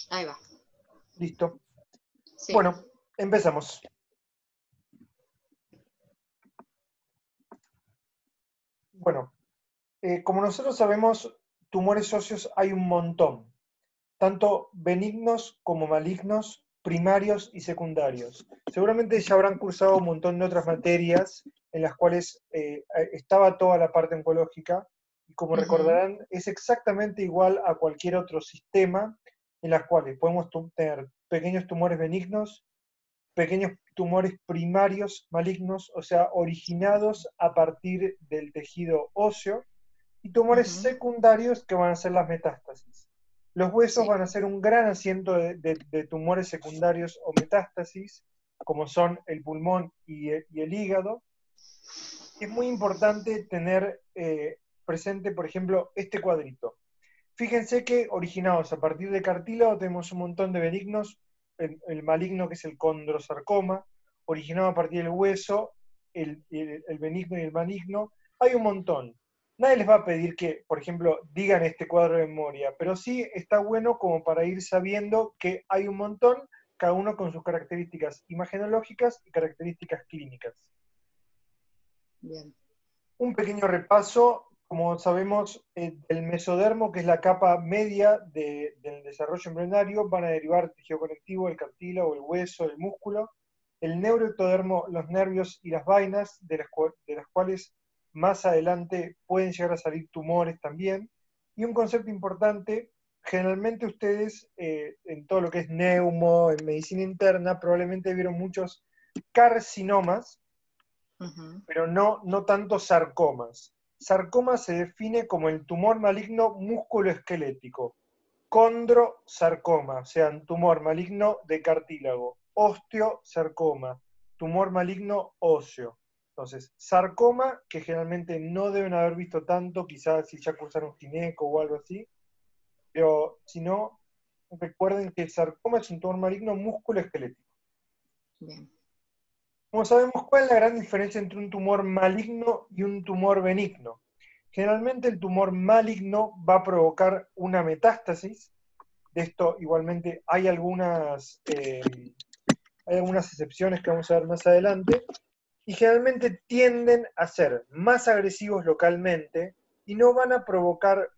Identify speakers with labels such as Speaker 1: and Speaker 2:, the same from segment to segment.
Speaker 1: Ahí va.
Speaker 2: Listo.
Speaker 1: Sí.
Speaker 2: Bueno, empezamos. Bueno, como nosotros sabemos, tumores óseos hay un montón, tanto benignos como malignos, primarios y secundarios. Seguramente ya habrán cursado un montón de otras materias en las cuales estaba toda la parte oncológica, y como
Speaker 1: Ujú,
Speaker 2: recordarán, es exactamente igual a cualquier otro sistema en las cuales podemos tener pequeños tumores benignos, pequeños tumores primarios malignos, o sea, originados a partir del tejido óseo, y tumores
Speaker 1: ujú,
Speaker 2: secundarios que van a ser las metástasis. Los huesos
Speaker 1: sí.
Speaker 2: van a ser un gran asiento de tumores secundarios o metástasis, como son el pulmón y el hígado. Es muy importante tener presente, por ejemplo, este cuadrito. Fíjense que originados a partir de cartílago tenemos un montón de benignos, el maligno que es el condrosarcoma, originado a partir del hueso, el benigno y el maligno, hay un montón. Nadie les va a pedir que, por ejemplo, digan este cuadro de memoria, pero sí está bueno como para ir sabiendo que hay un montón, cada uno con sus características imagenológicas y características clínicas.
Speaker 1: Bien.
Speaker 2: Un pequeño repaso, como sabemos, del mesodermo, que es la capa media del desarrollo embrionario, van a derivar el tejido conectivo, el cartílago, el hueso, el músculo, el neuroectodermo, los nervios y las vainas, de las cuales más adelante pueden llegar a salir tumores también. Y un concepto importante, generalmente ustedes en todo lo que es neumo, en medicina interna, probablemente vieron muchos carcinomas,
Speaker 1: Ujú,
Speaker 2: pero no tanto sarcomas. Sarcoma se define como el tumor maligno musculoesquelético. Condrosarcoma, o sea, un tumor maligno de cartílago. Osteosarcoma, tumor maligno óseo. Entonces, sarcoma, que generalmente no deben haber visto tanto, quizás si ya cursaron gineco o algo así, pero si no, recuerden que el sarcoma es un tumor maligno musculoesquelético.
Speaker 1: bien.
Speaker 2: Como sabemos, ¿cuál es la gran diferencia entre un tumor maligno y un tumor benigno? Generalmente el tumor maligno va a provocar una metástasis. De esto igualmente hay algunas excepciones que vamos a ver más adelante, y generalmente tienden a ser más agresivos localmente y no van a provocar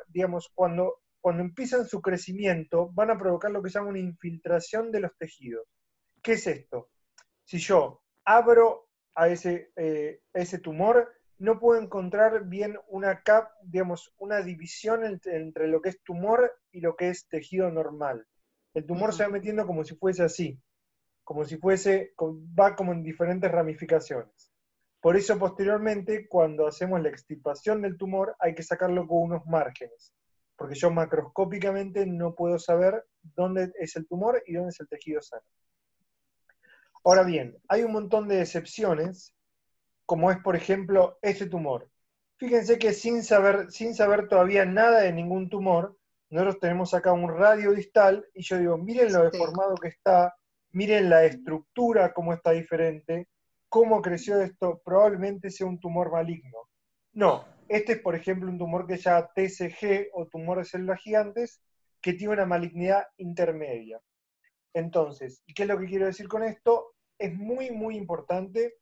Speaker 2: digamos, cuando empiezan su crecimiento, van a provocar lo que se llama una infiltración de los tejidos. ¿Qué es esto? Si yo abro a ese tumor, no puedo encontrar bien digamos, una división entre lo que es tumor y lo que es tejido normal. El tumor se
Speaker 1: Ujú,
Speaker 2: va metiendo como si fuese así, como si fuese, va como en diferentes ramificaciones. Por eso posteriormente, cuando hacemos la extirpación del tumor, hay que sacarlo con unos márgenes, porque yo macroscópicamente no puedo saber dónde es el tumor y dónde es el tejido sano. Ahora
Speaker 1: claro.
Speaker 2: bien, hay un montón de excepciones, como es, por ejemplo, este tumor. Fíjense que sin saber todavía nada de ningún tumor, nosotros tenemos acá un radio distal y yo digo, miren lo
Speaker 1: Sí.
Speaker 2: deformado que está, miren la estructura, cómo está diferente, cómo creció esto, probablemente sea un tumor maligno. No, este es, por ejemplo, un tumor que se llama TCG o tumor de células gigantes, que tiene una malignidad intermedia. Entonces, ¿qué es lo que quiero decir con esto? Es muy, muy importante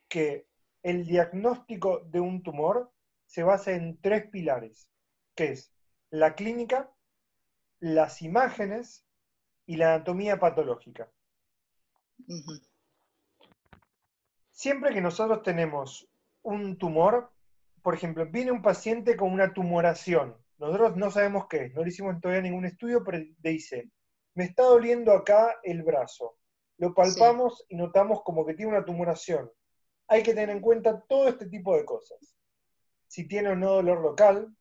Speaker 2: que el diagnóstico de un tumor se basa en tres pilares, que es la clínica, las imágenes y la anatomía patológica.
Speaker 1: Ujú,
Speaker 2: Siempre que nosotros tenemos un tumor, por ejemplo, viene un paciente con una tumoración, nosotros no sabemos qué es, no le hicimos todavía ningún estudio, pero dice, me está doliendo acá el brazo. Lo
Speaker 1: sí.
Speaker 2: palpamos y notamos como que tiene una tumoración. Hay que tener en cuenta todo este tipo de cosas. Si tiene o no dolor local,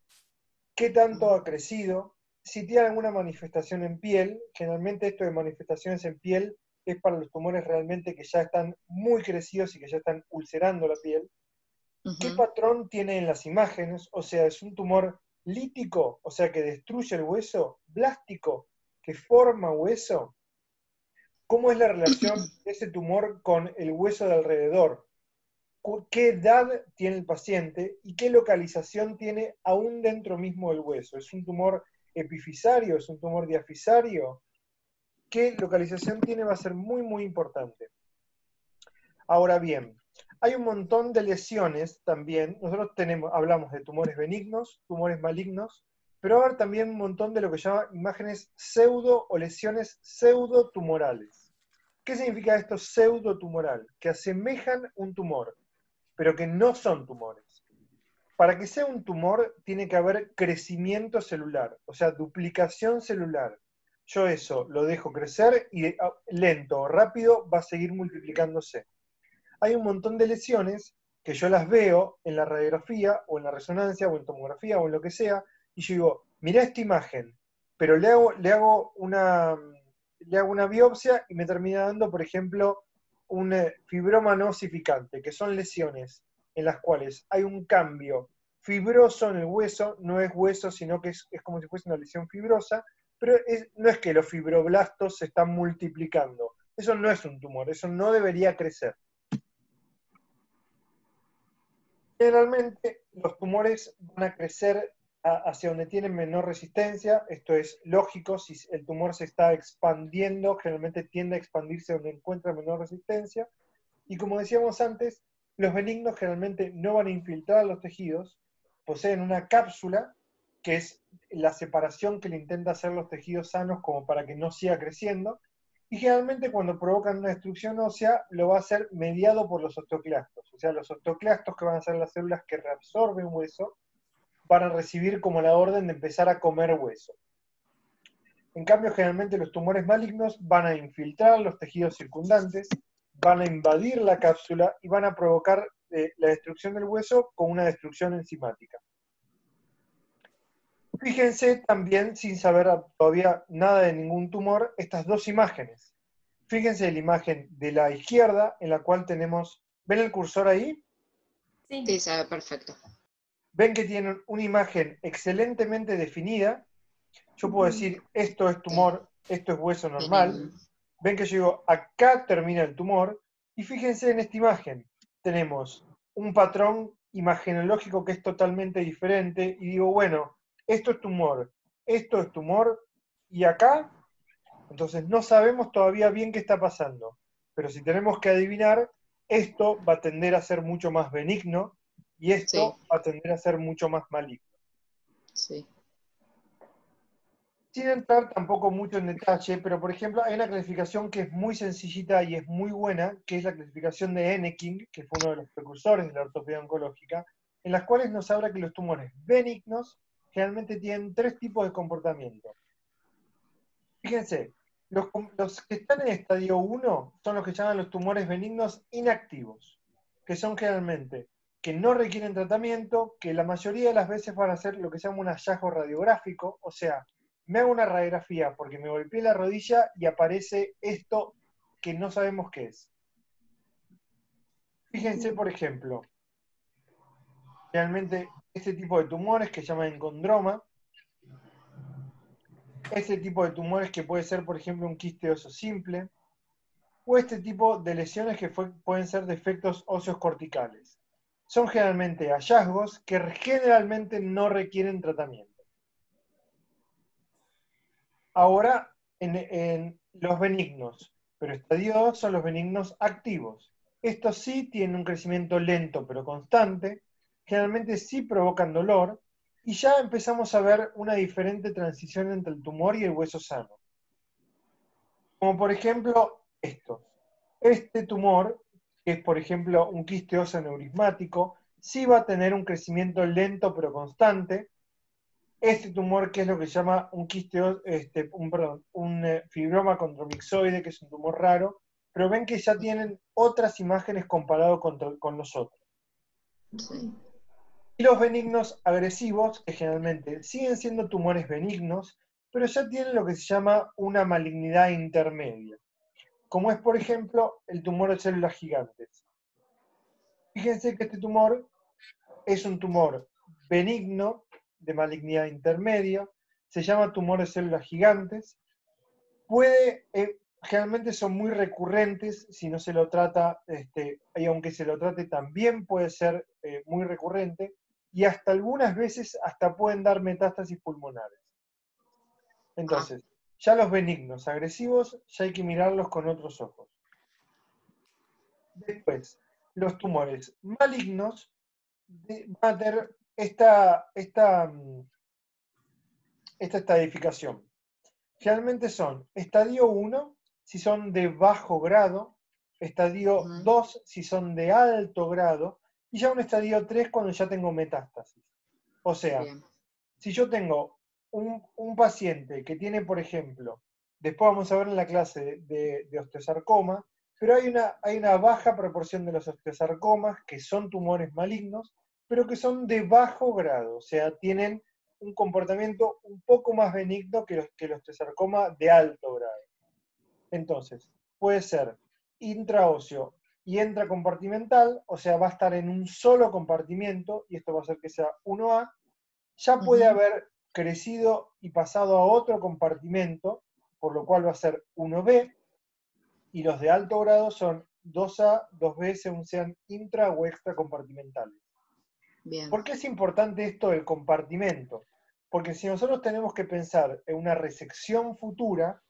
Speaker 2: qué tanto
Speaker 1: Ujú,
Speaker 2: ha crecido, si tiene alguna manifestación en piel. Generalmente esto de manifestaciones en piel es para los tumores realmente que ya están muy crecidos y que ya están ulcerando la piel. ¿Qué
Speaker 1: ujú,
Speaker 2: patrón tiene en las imágenes? O sea, ¿es un tumor lítico, o sea, que destruye el hueso? ¿Blástico, que forma hueso? ¿Cómo es la relación de ese tumor con el hueso de alrededor? ¿Qué edad tiene el paciente y qué localización tiene aún dentro mismo del hueso? ¿Es un tumor epifisario, es un tumor diafisario, qué localización tiene va a ser muy, muy importante. Ahora bien, hay un montón de lesiones también. Nosotros hablamos de tumores benignos, tumores malignos, pero va a haber también un montón de lo que se llama imágenes pseudo o lesiones pseudotumorales. ¿Qué significa esto pseudotumoral? Que asemejan un tumor, pero que no son tumores. Para que sea un tumor tiene que haber crecimiento celular, o sea, duplicación celular. Yo eso lo dejo crecer y lento o rápido va a seguir multiplicándose. Hay un montón de lesiones que yo las veo en la radiografía o en la resonancia o en tomografía o en lo que sea, y yo digo, mirá esta imagen, pero le hago una biopsia y me termina dando, por ejemplo, un fibroma no osificante, que son lesiones en las cuales hay un cambio fibroso en el hueso, no es hueso, sino que es como si fuese una lesión fibrosa, pero no es que los fibroblastos se están multiplicando. Eso no es un tumor, eso no debería crecer. Generalmente los tumores van a crecer hacia donde tienen menor resistencia, esto es lógico, si el tumor se está expandiendo, generalmente tiende a expandirse donde encuentra menor resistencia, y como decíamos antes, los benignos generalmente no van a infiltrar los tejidos, poseen una cápsula, que es la separación que le intenta hacer los tejidos sanos como para que no siga creciendo, y generalmente cuando provocan una destrucción ósea lo va a hacer mediado por los osteoclastos. O sea, los osteoclastos, que van a ser las células que reabsorben hueso, van a recibir como la orden de empezar a comer hueso. En cambio, generalmente los tumores malignos van a infiltrar los tejidos circundantes, van a invadir la cápsula y van a provocar la destrucción del hueso con una destrucción enzimática. Fíjense también, sin saber todavía nada de ningún tumor, estas dos imágenes. Fíjense la imagen de la izquierda, en la cual tenemos, ¿ven el cursor ahí?
Speaker 1: Sí, sabe perfecto.
Speaker 2: Ven que tienen una imagen excelentemente definida. Yo puedo decir, esto es tumor, esto es hueso normal. Ven que yo digo, acá termina el tumor. Y fíjense en esta imagen, tenemos un patrón imagenológico que es totalmente diferente. Y digo, bueno, esto es tumor, y acá, entonces no sabemos todavía bien qué está pasando. Pero si tenemos que adivinar, esto va a tender a ser mucho más benigno y esto va a tender a ser mucho más maligno.
Speaker 1: Sí.
Speaker 2: Sin entrar tampoco mucho en detalle, pero por ejemplo hay una clasificación que es muy sencillita y es muy buena, que es la clasificación de Enneking, que fue uno de los precursores de la ortopedia oncológica, en las cuales nos habla que los tumores benignos generalmente tienen tres tipos de comportamiento. Fíjense, los que están en estadio 1 son los que llaman los tumores benignos inactivos, que son generalmente que no requieren tratamiento, que la mayoría de las veces van a ser lo que se llama un hallazgo radiográfico, o sea, me hago una radiografía porque me golpeé la rodilla y aparece esto que no sabemos qué es. Fíjense, por ejemplo, realmente este tipo de tumores que se llama encondroma, este tipo de tumores que puede ser, por ejemplo, un quiste óseo simple, o este tipo de lesiones que pueden ser defectos óseos corticales. Son generalmente hallazgos que generalmente no requieren tratamiento. Ahora, en los benignos, pero estadio 2 son los benignos activos. Estos sí tienen un crecimiento lento pero constante, generalmente sí provocan dolor, y ya empezamos a ver una diferente transición entre el tumor y el hueso sano. Como por ejemplo estos. Este tumor, que es por ejemplo un quiste óseo neurismático, sí va a tener un crecimiento lento pero constante. Este tumor, que es lo que se llama un fibroma condromixoide, que es un tumor raro, pero ven que ya tienen otras imágenes comparado con los otros.
Speaker 1: Sí.
Speaker 2: Y los benignos agresivos, que generalmente siguen siendo tumores benignos, pero ya tienen lo que se llama una malignidad intermedia, como es por ejemplo el tumor de células gigantes. Fíjense que este tumor es un tumor benigno de malignidad intermedia, se llama tumor de células gigantes, generalmente son muy recurrentes si no se lo trata, y aunque se lo trate también puede ser muy recurrente, y hasta algunas veces hasta pueden dar metástasis pulmonares. Entonces, ya los benignos agresivos, ya hay que mirarlos con otros ojos. Después, los tumores malignos van a tener esta estadificación. Generalmente son estadio 1 si son de bajo grado, estadio 2 si son de alto grado, y ya un estadio 3 cuando ya tengo metástasis. O sea, bien, si yo tengo un paciente que tiene, por ejemplo, después vamos a ver en la clase de osteosarcoma, pero hay una baja proporción de los osteosarcomas que son tumores malignos, pero que son de bajo grado, o sea, tienen un comportamiento un poco más benigno que el osteosarcoma de alto grado. Entonces, puede ser intraóseo y intracompartimental, o sea, va a estar en un solo compartimento, y esto va a hacer que sea 1A, ya puede haber crecido y pasado a otro compartimento, por lo cual va a ser 1B, y los de alto grado son 2A, 2B, según sean intra o extracompartimentales. Bien. ¿Por qué es importante esto del compartimento? Porque si nosotros tenemos que pensar en una resección futura,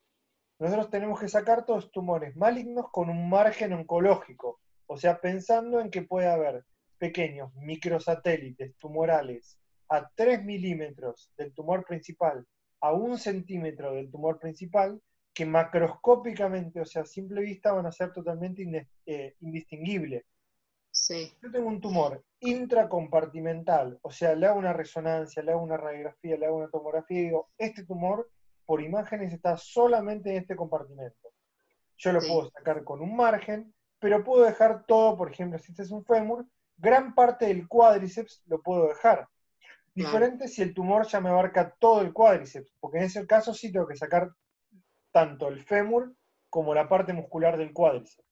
Speaker 2: nosotros tenemos que sacar todos tumores malignos con un margen oncológico, o sea, pensando en que puede haber pequeños microsatélites tumorales a 3 milímetros del tumor principal, a 1 centímetro del tumor principal, que macroscópicamente, o sea, a simple vista, van a ser totalmente indistinguibles. Sí. Yo tengo un tumor intracompartimental, o sea, le hago una resonancia, le hago una radiografía, le hago una tomografía y digo, este tumor por imágenes está solamente en este compartimento. Yo lo puedo sacar con un margen, pero puedo dejar todo, por ejemplo, si este es un fémur, gran parte del cuádriceps lo puedo dejar. Diferente si el tumor ya me abarca todo el cuádriceps, porque en ese caso sí tengo que sacar tanto el fémur como la parte muscular del cuádriceps.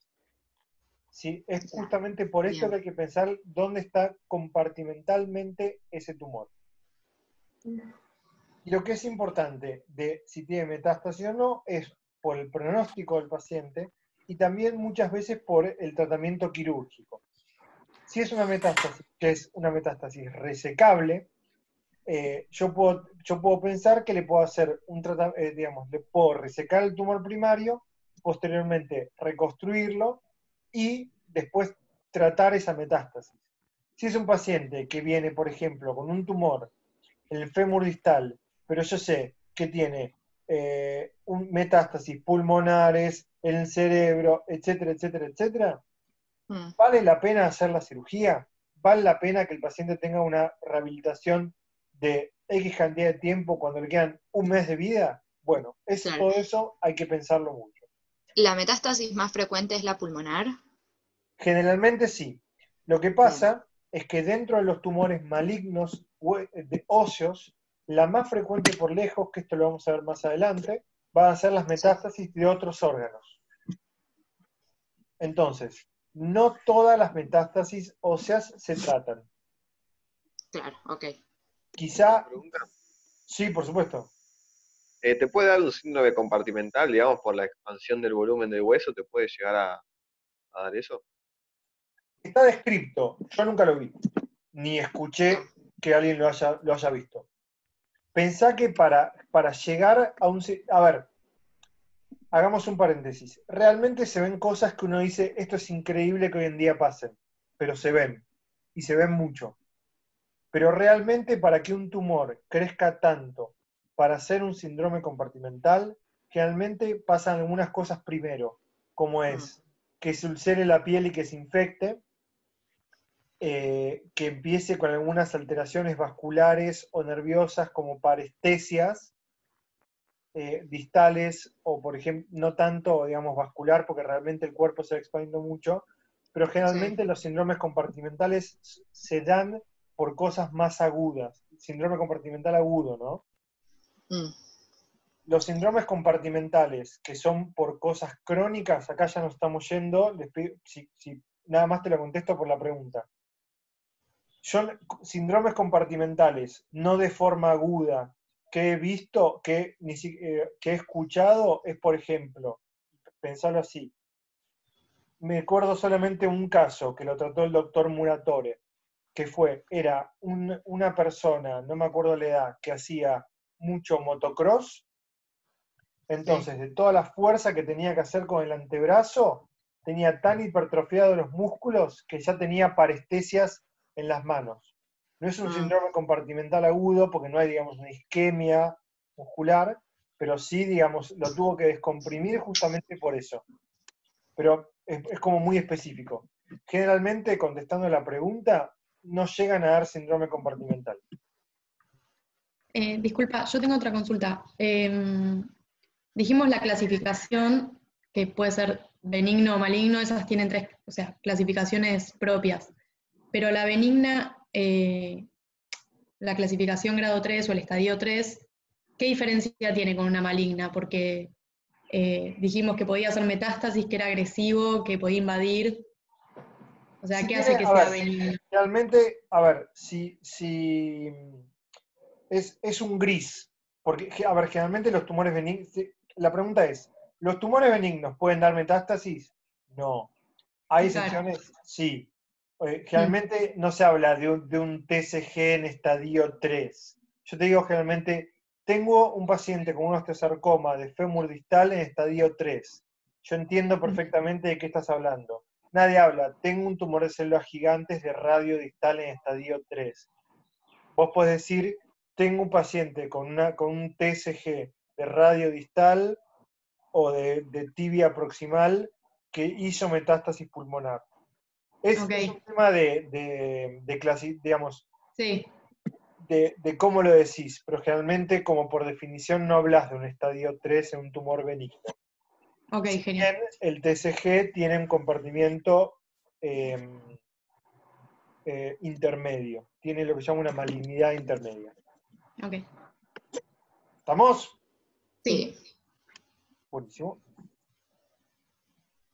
Speaker 2: ¿Sí? Es justamente por esto que hay que pensar dónde está compartimentalmente ese tumor. Y lo que es importante de si tiene metástasis o no es por el pronóstico del paciente y también muchas veces por el tratamiento quirúrgico. Si es una metástasis que es una metástasis resecable, yo puedo pensar que le puedo hacer un tratamiento, digamos, le puedo resecar el tumor primario, posteriormente reconstruirlo y después tratar esa metástasis. Si es un paciente que viene, por ejemplo, con un tumor en el fémur distal, pero yo sé que tiene metástasis pulmonares en el cerebro, etcétera, etcétera, etcétera, ¿vale la pena hacer la cirugía? ¿Vale la pena que el paciente tenga una rehabilitación de X cantidad de tiempo cuando le quedan un mes de vida? Bueno, todo eso hay que pensarlo mucho.
Speaker 1: ¿La metástasis más frecuente es la pulmonar?
Speaker 2: Generalmente sí. Lo que pasa es que dentro de los tumores malignos de óseos, la más frecuente por lejos, que esto lo vamos a ver más adelante, van a ser las metástasis de otros órganos. Entonces, no todas las metástasis óseas se tratan.
Speaker 1: Claro, ok.
Speaker 2: Quizá... Sí, por supuesto.
Speaker 3: ¿Te puede dar un síndrome compartimental, digamos, por la expansión del volumen del hueso? ¿Te puede llegar a dar eso?
Speaker 2: Está descrito, yo nunca lo vi, ni escuché que alguien lo haya visto. Pensá que para llegar a un... A ver, hagamos un paréntesis. Realmente se ven cosas que uno dice, esto es increíble que hoy en día pasen, pero se ven, y se ven mucho. Pero realmente para que un tumor crezca tanto para ser un síndrome compartimental, generalmente pasan algunas cosas primero, como es que se ulcere la piel y que se infecte, que empiece con algunas alteraciones vasculares o nerviosas como parestesias distales, o por ejemplo, no tanto, digamos, vascular, porque realmente el cuerpo se va expandiendo mucho, pero generalmente los síndromes compartimentales se dan por cosas más agudas, síndrome compartimental agudo, ¿no? Los síndromes compartimentales que son por cosas crónicas, acá ya nos estamos yendo, les pido, si nada más te lo contesto por la pregunta. Son síndromes compartimentales, no de forma aguda, que he visto, que he escuchado, es por ejemplo, pensarlo así, me acuerdo solamente un caso que lo trató el doctor Muratore, que era una persona, no me acuerdo la edad, que hacía mucho motocross Entonces, de toda la fuerza que tenía que hacer con el antebrazo, tenía tan hipertrofiados los músculos que ya tenía parestesias en las manos. No es un síndrome compartimental agudo porque no hay, digamos, una isquemia muscular, pero sí, digamos, lo tuvo que descomprimir justamente por eso. Pero es como muy específico. Generalmente, contestando la pregunta, no llegan a dar síndrome compartimental.
Speaker 4: Disculpa, yo tengo otra consulta. Dijimos la clasificación, que puede ser benigno o maligno, esas tienen tres, o sea, clasificaciones propias. Pero la benigna, la clasificación grado 3 o el estadio 3, ¿qué diferencia tiene con una maligna? Porque dijimos que podía hacer metástasis, que era agresivo, que podía invadir. O sea, ¿qué hace que sea benigno?
Speaker 2: Realmente, a ver, si es un gris. Porque, a ver, generalmente los tumores benignos. La pregunta es: ¿los tumores benignos pueden dar metástasis? No. ¿Hay excepciones? Sí. Generalmente no se habla de un TSG en estadio 3. Yo te digo, generalmente, tengo un paciente con un osteosarcoma de fémur distal en estadio 3. Yo entiendo perfectamente de qué estás hablando. Nadie habla, tengo un tumor de células gigantes de radio distal en estadio 3. Vos podés decir, tengo un paciente con un TSG de radio distal o de tibia proximal que hizo metástasis pulmonar. Es un tema digamos,
Speaker 4: sí,
Speaker 2: de cómo lo decís, pero generalmente, como por definición, no hablas de un estadio 3 en un tumor benigno.
Speaker 4: Ok,
Speaker 2: Si
Speaker 4: genial.
Speaker 2: bien el TSG tiene un compartimiento intermedio, tiene lo que se llama una malignidad intermedia.
Speaker 4: Ok.
Speaker 2: ¿Estamos?
Speaker 1: Sí.
Speaker 2: Buenísimo.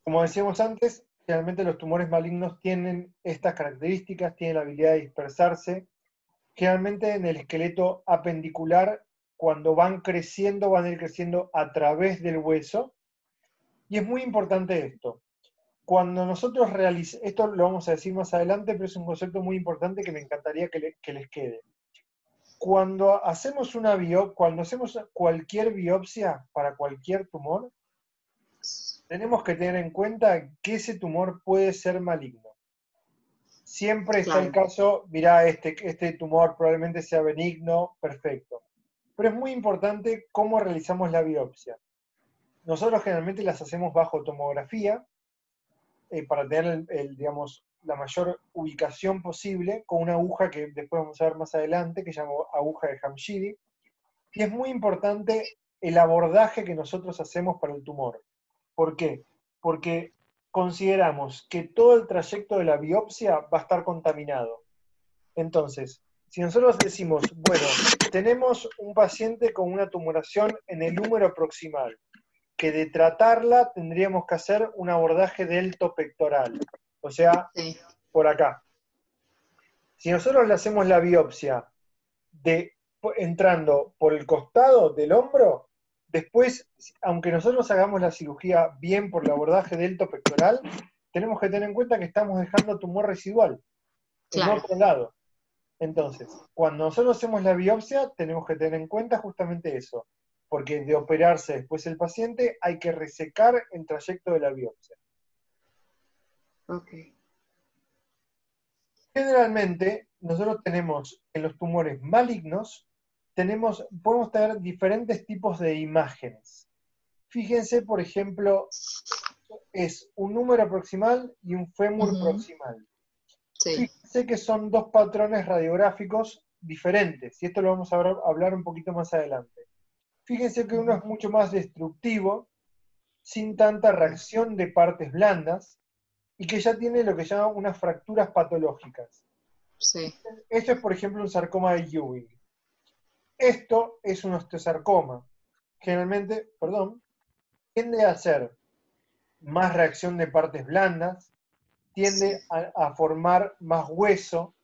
Speaker 2: Como decíamos antes, generalmente los tumores malignos tienen estas características, tienen la habilidad de dispersarse, generalmente en el esqueleto apendicular, cuando van a ir creciendo a través del hueso, y es muy importante esto. Cuando nosotros esto lo vamos a decir más adelante, pero es un concepto muy importante que me encantaría que les quede. Cuando hacemos cualquier biopsia para cualquier tumor, tenemos que tener en cuenta que ese tumor puede ser maligno. Siempre está el caso, mirá, este tumor probablemente sea benigno, perfecto. Pero es muy importante cómo realizamos la biopsia. Nosotros generalmente las hacemos bajo tomografía, para tener, digamos, la mayor ubicación posible, con una aguja que después vamos a ver más adelante, que se llama aguja de Hamshiri. Y es muy importante el abordaje que nosotros hacemos para el tumor. ¿Por qué? Porque consideramos que todo el trayecto de la biopsia va a estar contaminado. Entonces, si nosotros decimos, bueno, tenemos un paciente con una tumoración en el húmero proximal, que de tratarla tendríamos que hacer un abordaje deltopectoral, o sea, por acá. Si nosotros le hacemos la biopsia entrando por el costado del hombro, después, aunque nosotros hagamos la cirugía bien por el abordaje deltopectoral, tenemos que tener en cuenta que estamos dejando tumor residual en otro lado. Entonces, cuando nosotros hacemos la biopsia, tenemos que tener en cuenta justamente eso, porque de operarse después el paciente hay que resecar el trayecto de la biopsia.
Speaker 1: Ok.
Speaker 2: Generalmente, nosotros tenemos en los tumores malignos, podemos tener diferentes tipos de imágenes. Fíjense, por ejemplo, es un húmero proximal y un fémur proximal.
Speaker 1: Sí.
Speaker 2: Fíjense que son dos patrones radiográficos diferentes, y esto lo vamos a hablar un poquito más adelante. Fíjense que uno es mucho más destructivo, sin tanta reacción de partes blandas, y que ya tiene lo que llaman unas fracturas patológicas.
Speaker 1: Sí.
Speaker 2: Esto es, por ejemplo, un sarcoma de Ewing. Esto es un osteosarcoma. Generalmente, tiende a ser más reacción de partes blandas, tiende a formar más hueso.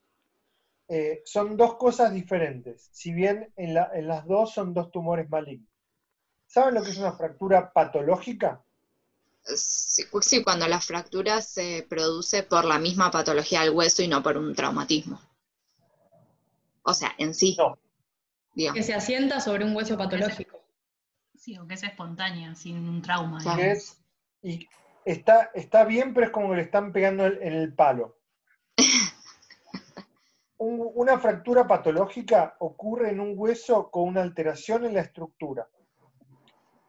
Speaker 2: Son dos cosas diferentes, si bien en las dos son dos tumores malignos. ¿Saben lo que es una fractura patológica?
Speaker 1: Sí, cuando la fractura se produce por la misma patología del hueso y no por un traumatismo. O sea, en sí.
Speaker 2: No.
Speaker 4: Que se asienta sobre un hueso patológico.
Speaker 5: Sí, o que es espontánea, sin un trauma.
Speaker 1: Claro.
Speaker 5: digamos.
Speaker 2: Y está bien, pero es como que le están pegando en el palo. Una fractura patológica ocurre en un hueso con una alteración en la estructura.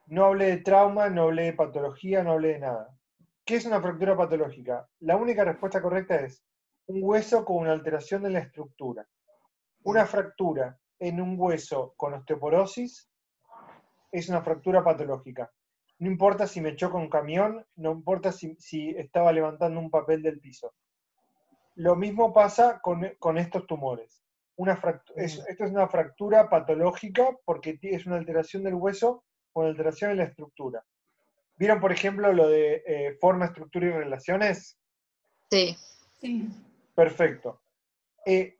Speaker 2: No hablé de trauma, no hablé de patología, no hablé de nada. ¿Qué es una fractura patológica? La única respuesta correcta es un hueso con una alteración en la estructura. Una fractura en un hueso con osteoporosis es una fractura patológica. No importa si me choca un camión, no importa si estaba levantando un papel del piso. Lo mismo pasa con estos tumores. Esto es una fractura patológica porque es una alteración del hueso con alteración en la estructura. ¿Vieron, por ejemplo, lo de forma, estructura y relaciones?
Speaker 1: Sí.
Speaker 5: Sí.
Speaker 2: Perfecto.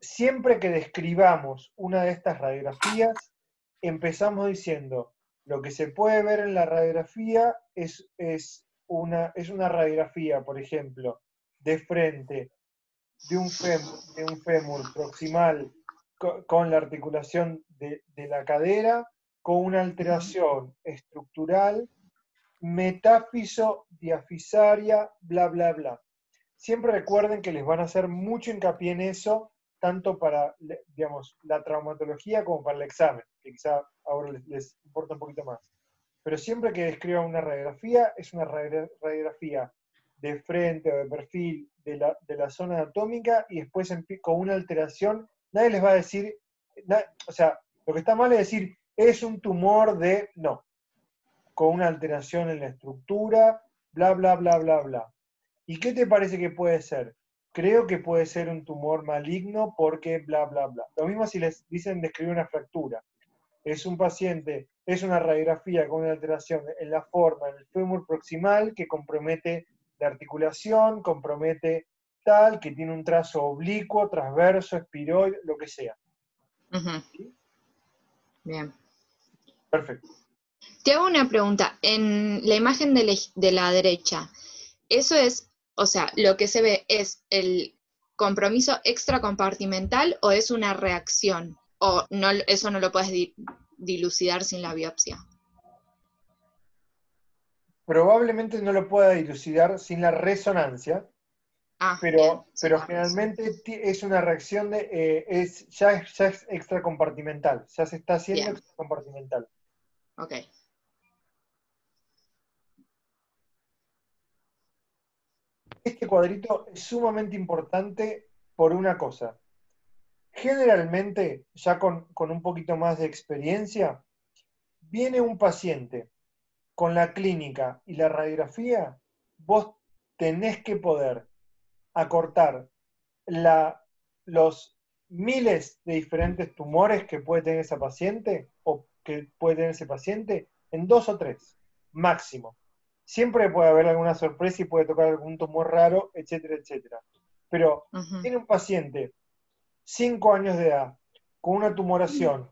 Speaker 2: Siempre que describamos una de estas radiografías, empezamos diciendo, lo que se puede ver en la radiografía es una radiografía, por ejemplo, de frente de un fémur proximal con la articulación de la cadera, con una alteración estructural, metáfiso, diafisaria, bla, bla, bla. Siempre recuerden que les van a hacer mucho hincapié en eso, tanto para, digamos, la traumatología como para el examen, que quizá ahora les importa un poquito más. Pero siempre que describan una radiografía, es una radiografía de frente o de perfil de la zona anatómica y después con una alteración. Nadie les va a decir, o sea, lo que está mal es decir, es un tumor de, no, con una alteración en la estructura, bla, bla, bla, bla, bla. ¿Y qué te parece que puede ser? Creo que puede ser un tumor maligno porque bla, bla, bla. Lo mismo si les dicen describir una fractura. Es un paciente, es una radiografía con una alteración en la forma, en el fémur proximal, que compromete la articulación, compromete tal, que tiene un trazo oblicuo, transverso, espiroide, lo que sea. ¿Sí?
Speaker 1: Bien.
Speaker 2: Perfecto.
Speaker 1: Te hago una pregunta. En la imagen de la derecha, ¿eso es, o sea, lo que se ve es el compromiso extracompartimental o es una reacción? ¿O no, eso no lo puedes dilucidar sin la biopsia?
Speaker 2: Probablemente no lo pueda dilucidar sin la resonancia,
Speaker 1: Ah, bien,
Speaker 2: pero
Speaker 1: sin la
Speaker 2: generalmente es una reacción ya es extracompartimental, ya se está haciendo
Speaker 1: Bien.
Speaker 2: extracompartimental.
Speaker 1: Ok.
Speaker 2: Este cuadrito es sumamente importante por una cosa. Generalmente, ya con un poquito más de experiencia, viene un paciente con la clínica y la radiografía, vos tenés que poder acortar los miles de diferentes tumores que puede tener esa paciente o que puede tener ese paciente en 2 o 3, máximo. Siempre puede haber alguna sorpresa y puede tocar algún tumor raro, etcétera, etcétera. Pero tiene un paciente, 5 años de edad, con una tumoración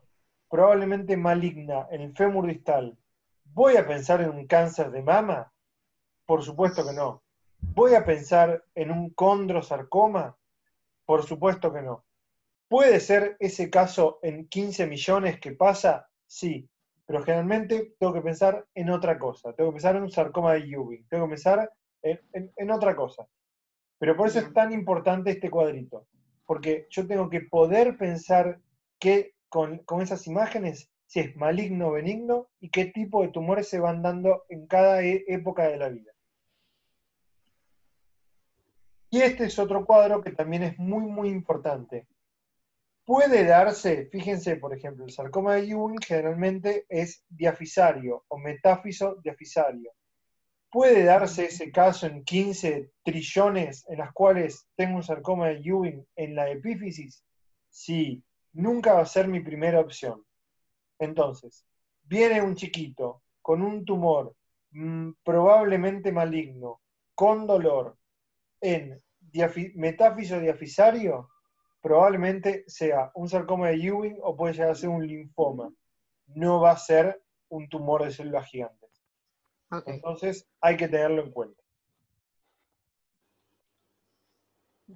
Speaker 2: probablemente maligna en el fémur distal. ¿Voy a pensar en un cáncer de mama? Por supuesto que no. ¿Voy a pensar en un condrosarcoma? Por supuesto que no. ¿Puede ser ese caso en 15 millones que pasa? Sí, pero generalmente tengo que pensar en otra cosa. Tengo que pensar en un sarcoma de Ewing. Tengo que pensar en otra cosa. Pero por eso es tan importante este cuadrito. Porque yo tengo que poder pensar con esas imágenes si es maligno o benigno y qué tipo de tumores se van dando en cada época de la vida. Y este es otro cuadro que también es muy, muy importante. Puede darse, fíjense, por ejemplo, el sarcoma de Ewing generalmente es diafisario o metáfiso diafisario. ¿Puede darse ese caso en 15 trillones en las cuales tengo un sarcoma de Ewing en la epífisis? Sí, nunca va a ser mi primera opción. Entonces, viene un chiquito con un tumor probablemente maligno, con dolor, en metáfiso diafisario, probablemente sea un sarcoma de Ewing o puede llegar a ser un linfoma. No va a ser un tumor de células gigantes.
Speaker 1: Okay.
Speaker 2: Entonces hay que tenerlo en cuenta.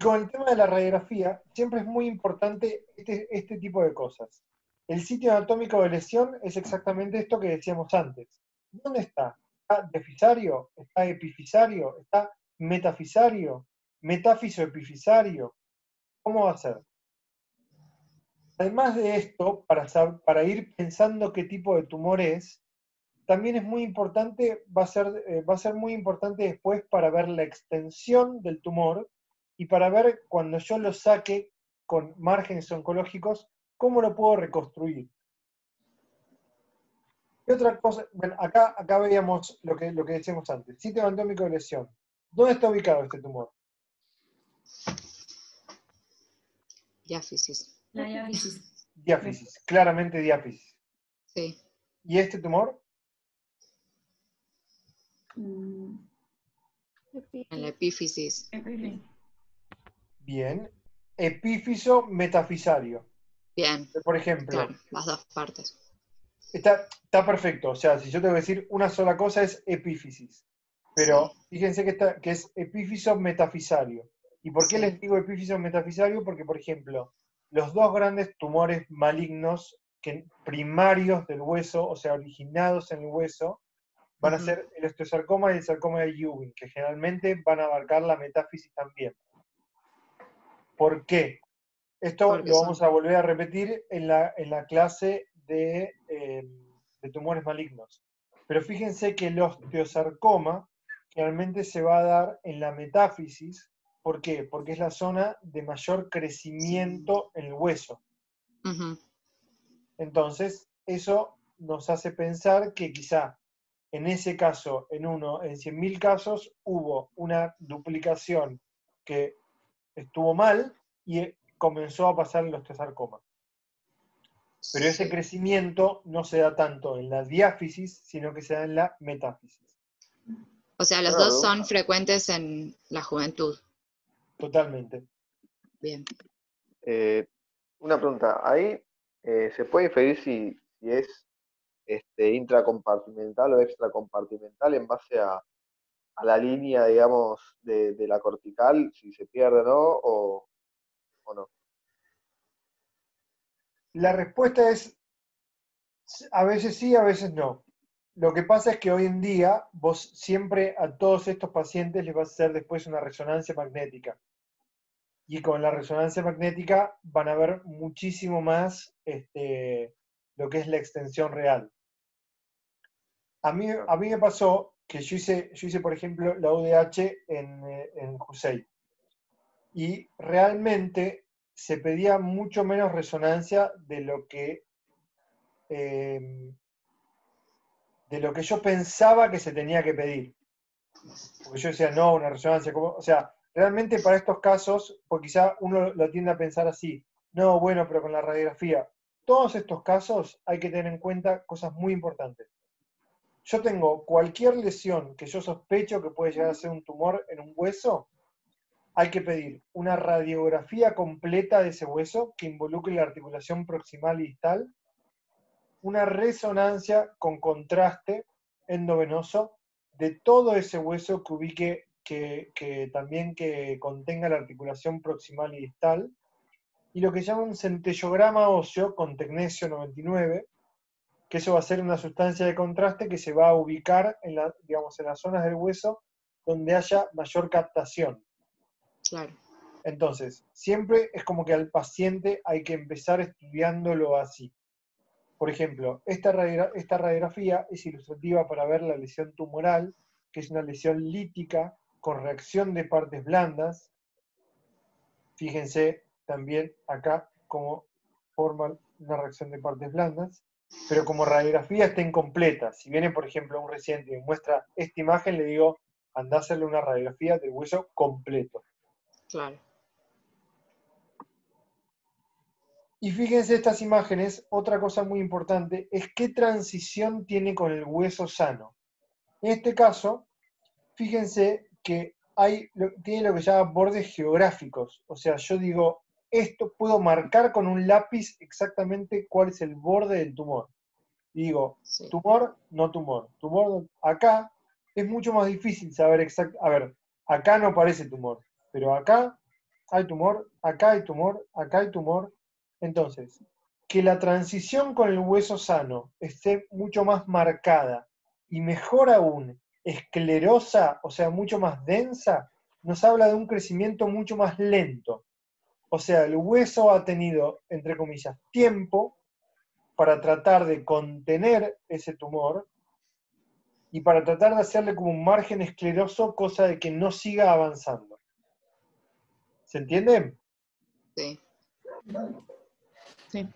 Speaker 2: Con el tema de la radiografía, siempre es muy importante este tipo de cosas. El sitio anatómico de lesión es exactamente esto que decíamos antes. ¿Dónde está? ¿Está diafisario? ¿Está epifisario? ¿Está metafisario? ¿Metáfiso-epifisario? ¿Cómo va a ser? Además de esto, para ir pensando qué tipo de tumor es, también es muy importante, va a ser muy importante después para ver la extensión del tumor y para ver cuando yo lo saque con márgenes oncológicos, cómo lo puedo reconstruir. Y otra cosa, bueno, acá veíamos lo que decíamos antes, sitio anatómico de lesión. ¿Dónde está ubicado este tumor?
Speaker 1: Diáfisis.
Speaker 5: La diáfisis.
Speaker 2: Diáfisis, claramente diáfisis.
Speaker 1: Sí.
Speaker 2: ¿Y este tumor?
Speaker 5: Mm,
Speaker 1: En la epífisis.
Speaker 5: epífisis.
Speaker 2: Bien. Epífiso metafisario.
Speaker 1: Bien,
Speaker 2: Por ejemplo,
Speaker 1: claro, las dos partes.
Speaker 2: está perfecto. O sea, si yo te voy a decir una sola cosa es epífisis. Pero
Speaker 1: Sí,
Speaker 2: fíjense que es epífiso metafisario. ¿Y por qué
Speaker 1: sí.
Speaker 2: les digo epífiso metafisario? Porque, por ejemplo, los dos grandes tumores malignos primarios del hueso, o sea, originados en el hueso, van a
Speaker 1: Ujú.
Speaker 2: ser el osteosarcoma y el sarcoma de Ewing, que generalmente van a abarcar la metáfisis también. ¿Por qué? Esto
Speaker 1: Porque
Speaker 2: lo
Speaker 1: son.
Speaker 2: vamos a volver a repetir en la clase de tumores malignos. Pero fíjense que el osteosarcoma generalmente se va a dar en la metáfisis. ¿Por qué? Porque es la zona de mayor crecimiento en el hueso.
Speaker 1: Ujú.
Speaker 2: Entonces, eso nos hace pensar que quizá en ese caso, en 100.000 casos, hubo una duplicación que estuvo mal y comenzó a pasar el osteosarcoma. Pero ese
Speaker 1: Sí.
Speaker 2: crecimiento no se da tanto en la diáfisis, sino que se da en la metáfisis.
Speaker 1: O sea, los
Speaker 3: Una
Speaker 1: dos son
Speaker 3: pregunta.
Speaker 1: frecuentes en la juventud.
Speaker 2: Totalmente.
Speaker 1: Bien.
Speaker 3: Una pregunta. Ahí se puede inferir si es intracompartimental o extracompartimental en base a la línea, digamos, de la cortical, si se pierde o no, o no.
Speaker 2: La respuesta es a veces sí, a veces no. Lo que pasa es que hoy en día vos siempre a todos estos pacientes les vas a hacer después una resonancia magnética. Y con la resonancia magnética van a ver muchísimo más lo que es la extensión real. A mí me pasó que yo hice, por ejemplo, la UDH en Jusei. Y realmente se pedía mucho menos resonancia eh, de lo que yo pensaba que se tenía que pedir. Porque yo decía, no, una resonancia, o sea, realmente para estos casos, porque quizá uno lo tiende a pensar así, no, bueno, pero con la radiografía. Todos estos casos hay que tener en cuenta cosas muy importantes. Yo tengo cualquier lesión que yo sospecho que puede llegar a ser un tumor en un hueso, hay que pedir una radiografía completa de ese hueso que involucre la articulación proximal y distal, una resonancia con contraste endovenoso de todo ese hueso que ubique, que también que contenga la articulación proximal y distal, y lo que se llama un centellograma óseo con tecnesio 99, que eso va a ser una sustancia de contraste que se va a ubicar digamos, en las zonas del hueso donde haya mayor captación.
Speaker 1: Claro.
Speaker 2: Entonces, siempre es como que al paciente hay que empezar estudiándolo así. Por ejemplo, esta radiografía es ilustrativa para ver la lesión tumoral, que es una lesión lítica con reacción de partes blandas. Fíjense también acá cómo forma una reacción de partes blandas, pero como radiografía está incompleta. Si viene, por ejemplo, un residente y muestra esta imagen, le digo, anda a hacerle una radiografía del hueso completo.
Speaker 1: Claro.
Speaker 2: Y fíjense estas imágenes, otra cosa muy importante es qué transición tiene con el hueso sano. En este caso, fíjense que tiene lo que se llama bordes geográficos. O sea, yo digo, esto puedo marcar con un lápiz exactamente cuál es el borde del tumor. Y digo,
Speaker 1: Sí.
Speaker 2: tumor, no tumor. Tumor, acá es mucho más difícil saber exactamente. A ver, acá no parece tumor, pero acá hay tumor, acá hay tumor, acá hay tumor. Entonces, que la transición con el hueso sano esté mucho más marcada y mejor aún, esclerosa, o sea, mucho más densa, nos habla de un crecimiento mucho más lento. O sea, el hueso ha tenido, entre comillas, tiempo para tratar de contener ese tumor y para tratar de hacerle como un margen escleroso, cosa de que no siga avanzando. ¿Se entiende?
Speaker 1: Sí.
Speaker 4: Sí.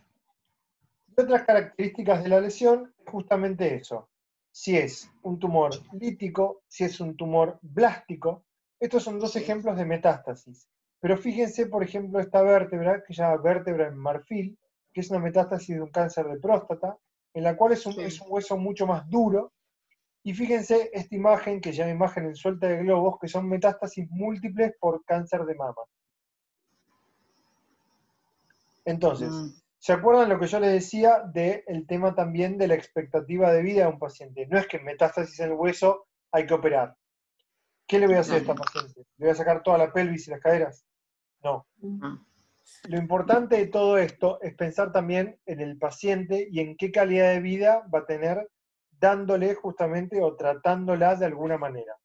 Speaker 2: Y otras características de la lesión es justamente eso. Si es un tumor lítico, si es un tumor blástico. Estos son dos
Speaker 1: Sí.
Speaker 2: ejemplos de metástasis. Pero fíjense, por ejemplo, esta vértebra, que se llama vértebra en marfil, que es una metástasis de un cáncer de próstata, en la cual es un hueso mucho más duro. Y fíjense esta imagen, que se llama imagen en suelta de globos, que son metástasis múltiples por cáncer de mama. Entonces, ¿se acuerdan lo que yo les decía del tema también de la expectativa de vida de un paciente? No es que en metástasis en el hueso hay que operar. ¿Qué le voy a hacer a esta paciente? ¿Le voy a sacar toda la pelvis y las caderas? No. Lo importante de todo esto es pensar también en el paciente y en qué calidad de vida va a tener dándole justamente o tratándola de alguna manera.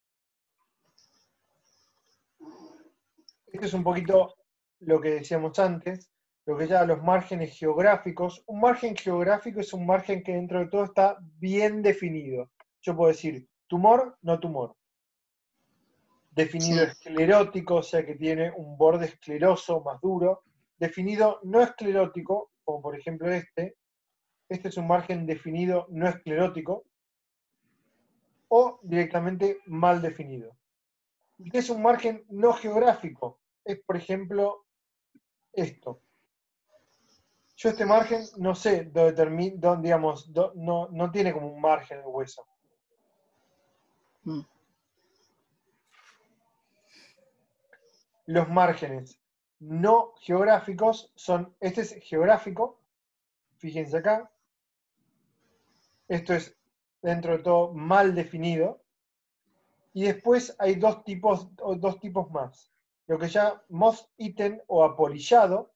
Speaker 2: Esto es un poquito lo que decíamos antes, lo que ya los márgenes geográficos. Un margen geográfico es un margen que dentro de todo está bien definido. Yo puedo decir tumor, no tumor. Definido esclerótico, o sea que tiene un borde escleroso más duro. Definido no esclerótico, como por ejemplo este. Este es un margen definido no esclerótico. O directamente mal definido. ¿Y qué es un margen no geográfico? Es, por ejemplo, esto. Yo este margen no sé dónde digamos, no tiene como un margen el hueso. Los márgenes no geográficos son, este es geográfico, fíjense acá, esto es dentro de todo mal definido, y después hay dos tipos más, lo que llamamos ítem o apolillado,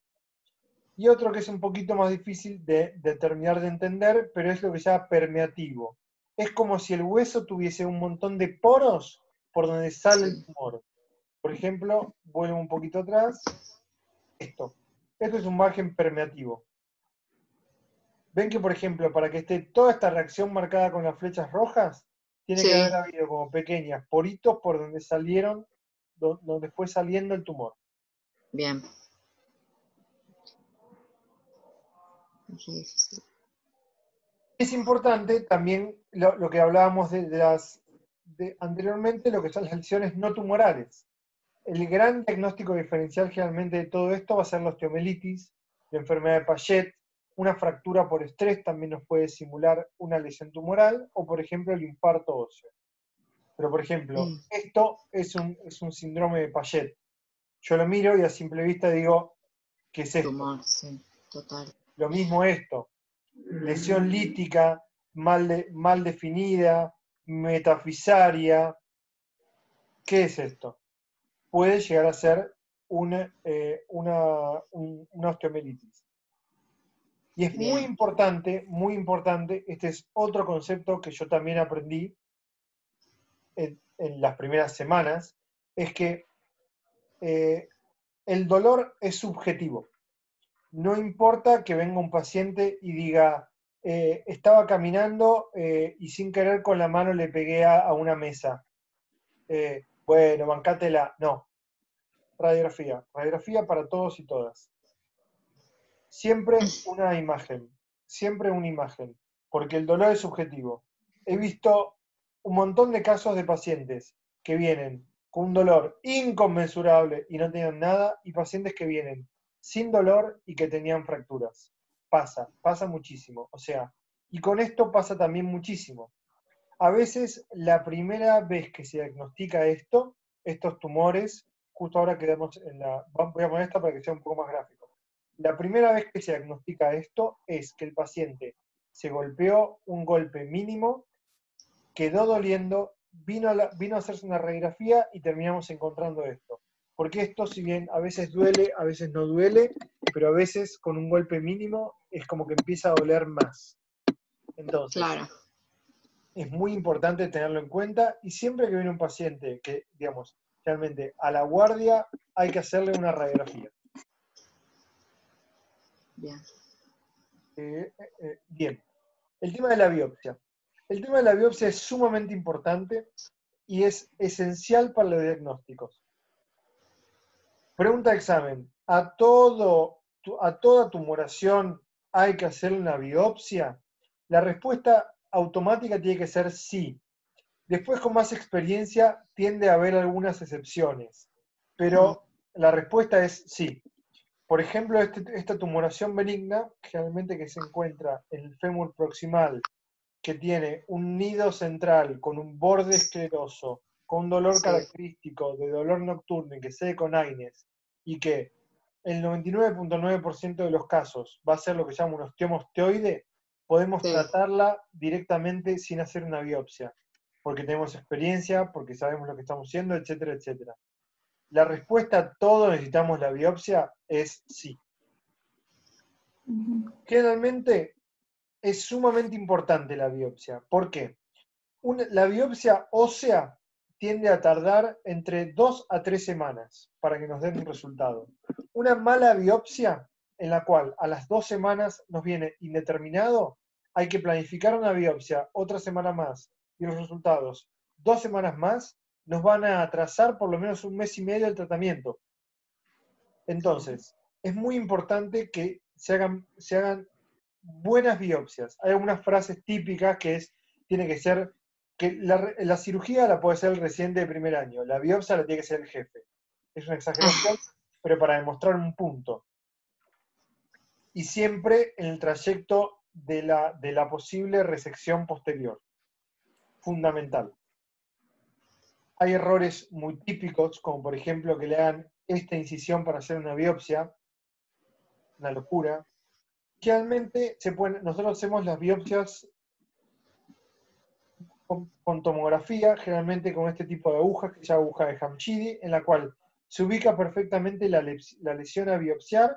Speaker 2: y otro que es un poquito más difícil de terminar de entender, pero es lo que se llama permeativo. Es como si el hueso tuviese un montón de poros por donde sale el tumor. Por ejemplo, vuelvo un poquito atrás, esto. Esto es un margen permeativo. Ven que, por ejemplo, para que esté toda esta reacción marcada con las flechas rojas, tiene que haber habido como pequeñas poritos por donde salieron, donde fue saliendo el tumor.
Speaker 1: Bien.
Speaker 2: Es importante también lo que hablábamos anteriormente, lo que son las lesiones no tumorales. El gran diagnóstico diferencial generalmente de todo esto va a ser la osteomelitis, la enfermedad de Paget, una fractura por estrés también nos puede simular una lesión tumoral, o por ejemplo el infarto óseo. Pero por ejemplo, esto es un síndrome de Paget. Yo lo miro y a simple vista digo, ¿qué es esto?
Speaker 1: Tumor, sí, total.
Speaker 2: Lo mismo esto, lesión lítica, mal definida, metafisaria. ¿Qué es esto? Puede llegar a ser una osteomelitis. Y es muy importante, este es otro concepto que yo también aprendí en las primeras semanas, es que el dolor es subjetivo. No importa que venga un paciente y diga, estaba caminando y sin querer con la mano le pegué a una mesa. Bueno, bancátela. No. Radiografía para todos y todas. Siempre una imagen, porque el dolor es subjetivo. He visto un montón de casos de pacientes que vienen con un dolor inconmensurable y no tenían nada, y pacientes que vienen sin dolor y que tenían fracturas. Pasa muchísimo. O sea, y con esto pasa también muchísimo. A veces la primera vez que se diagnostica estos tumores, justo ahora quedamos voy a poner esta para que sea un poco más gráfico. La primera vez que se diagnostica esto es que el paciente se golpeó un golpe mínimo, quedó doliendo, vino a hacerse una radiografía y terminamos encontrando esto. porque esto, si bien a veces duele, a veces no duele, pero a veces con un golpe mínimo es como que empieza a doler más. Entonces,
Speaker 1: Claro.
Speaker 2: es muy importante tenerlo en cuenta, y siempre que viene un paciente que, digamos, realmente a la guardia hay que hacerle una radiografía.
Speaker 1: Bien.
Speaker 2: Bien, el tema de la biopsia. El tema de la biopsia es sumamente importante y es esencial para los diagnósticos. Pregunta de examen, ¿a toda tumoración hay que hacer una biopsia? La respuesta automática tiene que ser sí. Después, con más experiencia, tiende a haber algunas excepciones, pero la respuesta es sí. Por ejemplo, esta tumoración benigna, generalmente que se encuentra en el fémur proximal, que tiene un nido central con un borde escleroso, con un dolor
Speaker 1: Sí.
Speaker 2: característico de dolor nocturno y que se con AINES, y que el 99.9% de los casos va a ser lo que se llama un osteoma osteoide, podemos
Speaker 1: Sí.
Speaker 2: tratarla directamente sin hacer una biopsia, porque tenemos experiencia, porque sabemos lo que estamos haciendo, etcétera, etcétera. La respuesta a todo necesitamos la biopsia es sí.
Speaker 5: Ujú.
Speaker 2: Generalmente es sumamente importante la biopsia. ¿Por qué? La biopsia ósea tiende a tardar entre 2 a 3 semanas para que nos den un resultado. Una mala biopsia, en la cual a las 2 semanas nos viene indeterminado, hay que planificar una biopsia otra semana más, y los resultados 2 semanas más nos van a atrasar por lo menos un mes y medio el tratamiento. Entonces, es muy importante que se hagan buenas biopsias. Hay algunas frases típicas que tiene que ser, que la cirugía la puede ser el residente de primer año, la biopsia la tiene que ser el jefe. Es una exageración, pero para demostrar un punto. Y siempre en el trayecto de la posible resección posterior. Fundamental. Hay errores muy típicos, como por ejemplo que le hagan esta incisión para hacer una biopsia, una locura. Generalmente nosotros hacemos las biopsias con tomografía, generalmente con este tipo de agujas, que se llama aguja de Hamchidi, en la cual se ubica perfectamente la lesión a biopsiar,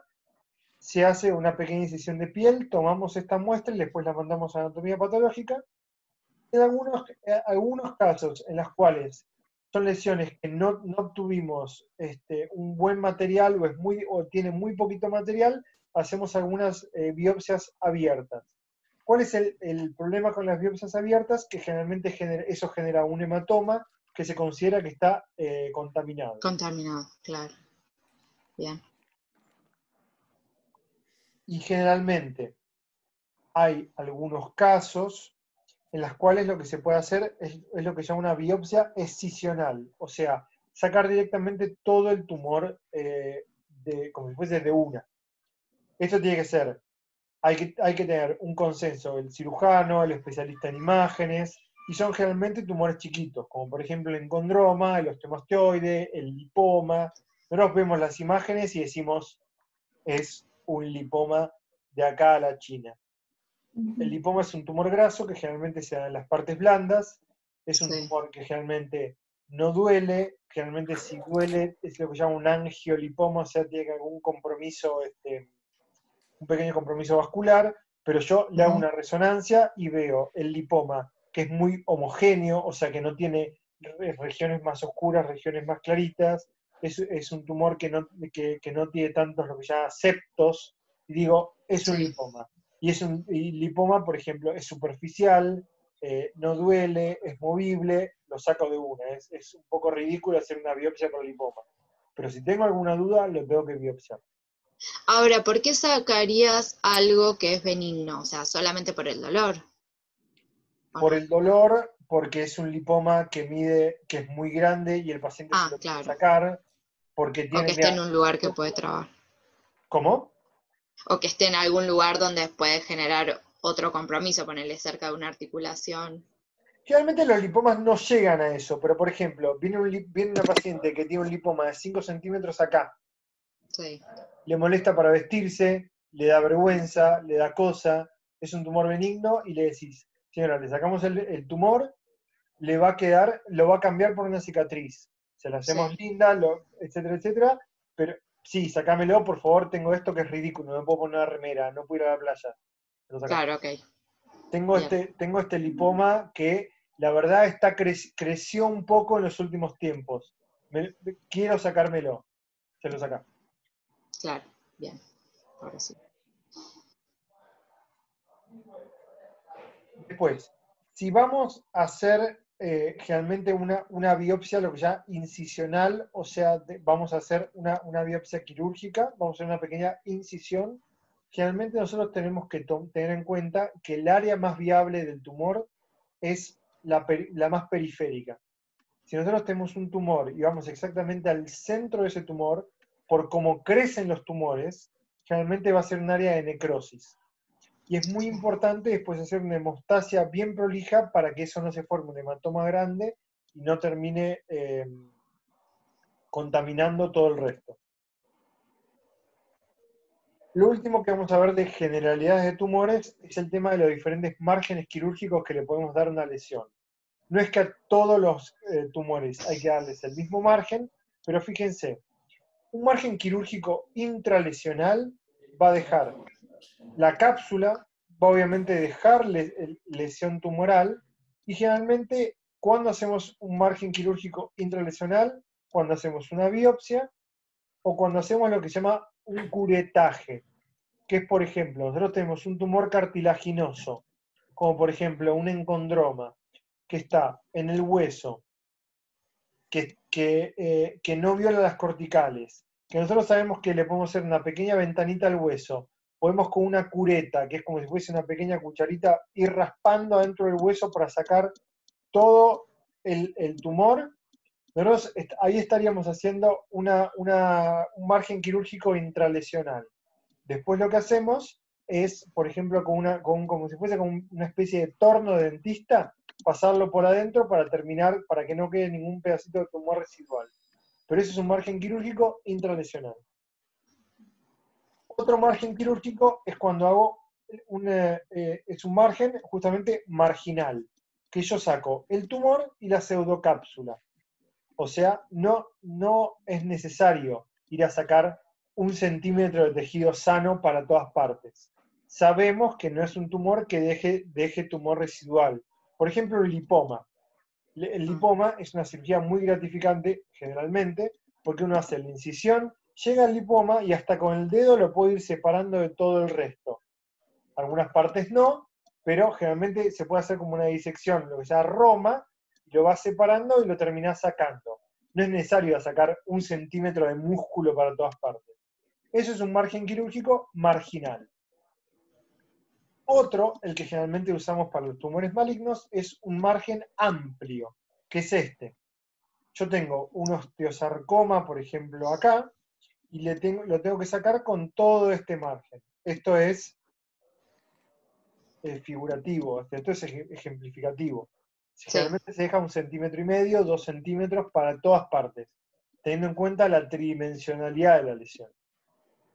Speaker 2: se hace una pequeña incisión de piel, tomamos esta muestra y después la mandamos a anatomía patológica. En algunos casos en los cuales son lesiones que no obtuvimos un buen material o tienen muy poquito material, hacemos algunas biopsias abiertas. ¿Cuál es el problema con las biopsias abiertas? Que generalmente eso genera un hematoma que se considera que está contaminado.
Speaker 1: Contaminado, claro. Bien.
Speaker 2: Y generalmente hay algunos casos en los cuales lo que se puede hacer es lo que se llama una biopsia excisional, o sea, sacar directamente todo el tumor como si fuese de una. Esto tiene que ser, hay que tener un consenso del cirujano, el especialista en imágenes, y son generalmente tumores chiquitos, como por ejemplo el encondroma, el osteoma osteoide, el lipoma. Nosotros vemos las imágenes y decimos, es un lipoma de acá a la China. El lipoma es un tumor graso que generalmente se da en las partes blandas, es un tumor que generalmente no duele, generalmente si duele es lo que se llama un angiolipoma, o sea, tiene algún compromiso, un pequeño compromiso vascular, pero yo le hago una resonancia y veo el lipoma, que es muy homogéneo, o sea, que no tiene regiones más oscuras, regiones más claritas, es un tumor que no tiene tantos lo que se llama septos, y digo, es un lipoma. Y lipoma, por ejemplo, es superficial, no duele, es movible, lo saco de una. Es un poco ridículo hacer una biopsia por lipoma. Pero si tengo alguna duda, lo tengo que biopsiar.
Speaker 1: Ahora, ¿por qué sacarías algo que es benigno? O sea, solamente por el dolor.
Speaker 2: Por el dolor, porque es un lipoma que es muy grande y el paciente se lo quiere sacar, porque
Speaker 1: O que esté en un lugar que puede trabar.
Speaker 2: ¿Cómo?
Speaker 1: O que esté en algún lugar donde puede generar otro compromiso, ponerle cerca de una articulación.
Speaker 2: Generalmente los lipomas no llegan a eso, pero por ejemplo, viene una paciente que tiene un lipoma de 5 centímetros acá.
Speaker 1: Sí.
Speaker 2: Le molesta para vestirse, le da vergüenza, le da cosa, es un tumor benigno y le decís, señora, le sacamos el tumor, lo va a cambiar por una cicatriz. se la hacemos
Speaker 1: Sí.
Speaker 2: linda, etcétera, etcétera, pero sí, sacámelo, por favor, tengo esto que es ridículo, no puedo poner una remera, no puedo ir a la playa. Lo sacás.
Speaker 1: Claro, ok.
Speaker 2: Tengo
Speaker 1: Bien.
Speaker 2: este lipoma que la verdad creció un poco en los últimos tiempos. Quiero sacármelo. Se lo saca.
Speaker 1: Claro, bien. Ahora sí.
Speaker 2: Después, si vamos a hacer generalmente una biopsia, lo que ya incisional, o sea, vamos a hacer una biopsia quirúrgica, vamos a hacer una pequeña incisión, generalmente nosotros tenemos que tener en cuenta que el área más viable del tumor es la más periférica. Si nosotros tenemos un tumor y vamos exactamente al centro de ese tumor, por cómo crecen los tumores, generalmente va a ser un área de necrosis. Y es muy importante después hacer una hemostasia bien prolija para que eso no se forme un hematoma grande y no termine contaminando todo el resto. Lo último que vamos a ver de generalidades de tumores es el tema de los diferentes márgenes quirúrgicos que le podemos dar a una lesión. No es que a todos los tumores hay que darles el mismo margen, pero fíjense, un margen quirúrgico intralesional va a dejar la cápsula, va obviamente a dejar lesión tumoral, y generalmente cuando hacemos un margen quirúrgico intralesional, cuando hacemos una biopsia, o cuando hacemos lo que se llama un curetaje, que es, por ejemplo, nosotros tenemos un tumor cartilaginoso, como por ejemplo un encondroma, que está en el hueso, que no viola las corticales, que nosotros sabemos que le podemos hacer una pequeña ventanita al hueso, podemos con una cureta, que es como si fuese una pequeña cucharita, ir raspando adentro del hueso para sacar todo el tumor. Nosotros ahí estaríamos haciendo un margen quirúrgico intralesional. Después lo que hacemos es, por ejemplo, como si fuese con una especie de torno de dentista, pasarlo por adentro para terminar, para que no quede ningún pedacito de tumor residual. Pero eso es un margen quirúrgico intralesional. Otro margen quirúrgico es cuando hago es un margen justamente marginal, que yo saco el tumor y la pseudocápsula. O sea, no es necesario ir a sacar 1 centímetro de tejido sano para todas partes. Sabemos que no es un tumor que deje tumor residual. Por ejemplo, el lipoma. El lipoma es una cirugía muy gratificante, generalmente, porque uno hace la incisión, llega al lipoma y hasta con el dedo lo puede ir separando de todo el resto. Algunas partes no, pero generalmente se puede hacer como una disección, lo que se llama Roma, lo vas separando y lo terminás sacando. No es necesario sacar 1 centímetro de músculo para todas partes. Eso es un margen quirúrgico marginal. Otro, el que generalmente usamos para los tumores malignos, es un margen amplio, que es este. Yo tengo un osteosarcoma, por ejemplo, acá, y lo tengo que sacar con todo este margen. Esto es figurativo, esto es ejemplificativo.
Speaker 1: Sí.
Speaker 2: Generalmente se deja 1,5 centímetros, 2 centímetros para todas partes, teniendo en cuenta la tridimensionalidad de la lesión.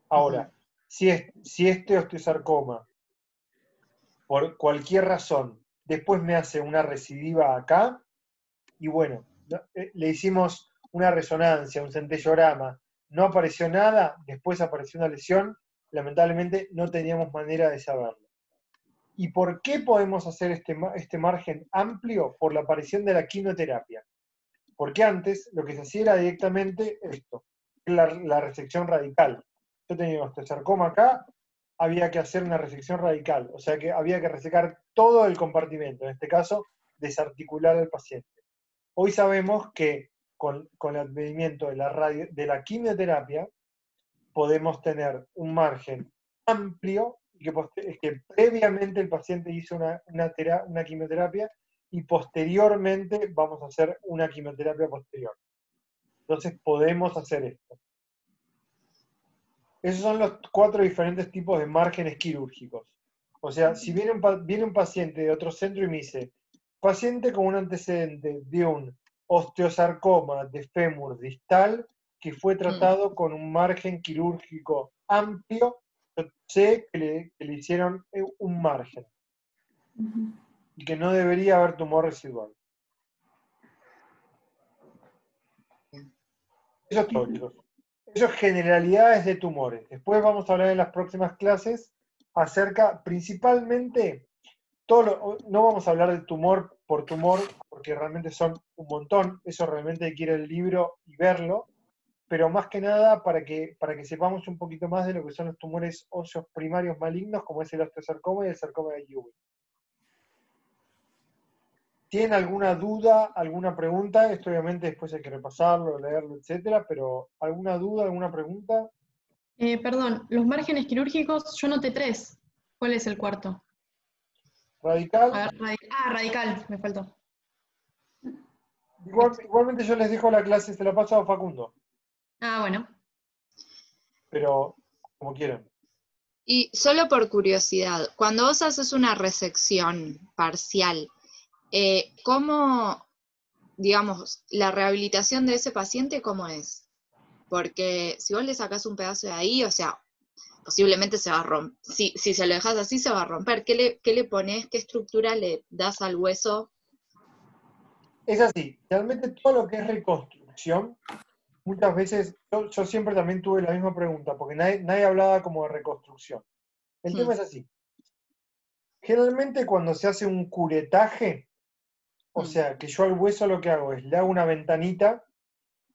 Speaker 2: Ahora, si este osteosarcoma, por cualquier razón, después me hace una recidiva acá, y bueno, le hicimos una resonancia, un centellograma, no apareció nada, después apareció una lesión, lamentablemente no teníamos manera de saberlo. ¿Y por qué podemos hacer este margen amplio? Por la aparición de la quimioterapia. Porque antes lo que se hacía era directamente esto, la resección radical. Yo tenía osteosarcoma acá, había que hacer una resección radical, o sea que había que resecar todo el compartimento, en este caso, desarticular al paciente. Hoy sabemos que con el advenimiento de la quimioterapia podemos tener un margen amplio, que previamente el paciente hizo una quimioterapia y posteriormente vamos a hacer una quimioterapia posterior. Entonces podemos hacer esto. Esos son los 4 diferentes tipos de márgenes quirúrgicos. O sea, si viene un paciente de otro centro y me dice, paciente con un antecedente de un osteosarcoma de fémur distal que fue tratado con un margen quirúrgico amplio, yo sé que le hicieron un margen y que no debería haber tumor residual. Eso es todo, chicos. Eso es generalidades de tumores. Después vamos a hablar en las próximas clases acerca, principalmente, no vamos a hablar de tumor por tumor, porque realmente son un montón. Eso realmente hay que ir al libro y verlo. Pero más que nada para que sepamos un poquito más de lo que son los tumores óseos primarios malignos, como es el osteosarcoma y el sarcoma de Ewing. ¿Tienen alguna duda, alguna pregunta? Esto obviamente después hay que repasarlo, leerlo, etcétera, pero ¿alguna duda, alguna pregunta?
Speaker 4: Perdón, los márgenes quirúrgicos, yo noté 3. ¿Cuál es el cuarto?
Speaker 2: Radical.
Speaker 4: A ver, radical, me faltó.
Speaker 2: Igualmente yo les dejo la clase, se la paso a Facundo,
Speaker 4: Ah, bueno.
Speaker 2: pero como quieran.
Speaker 1: Y solo por curiosidad, cuando vos haces una resección parcial, ¿cómo, digamos, la rehabilitación de ese paciente, cómo es? Porque si vos le sacás un pedazo de ahí, o sea, posiblemente se va a romper. Si se lo dejas así, se va a romper. ¿Qué le pones? ¿Qué estructura le das al hueso?
Speaker 2: Es así, realmente todo lo que es reconstrucción, muchas veces, yo siempre también tuve la misma pregunta, porque nadie hablaba como de reconstrucción. El tema es así. Generalmente cuando se hace un curetaje, o sea, que yo al hueso lo que hago es, le hago una ventanita,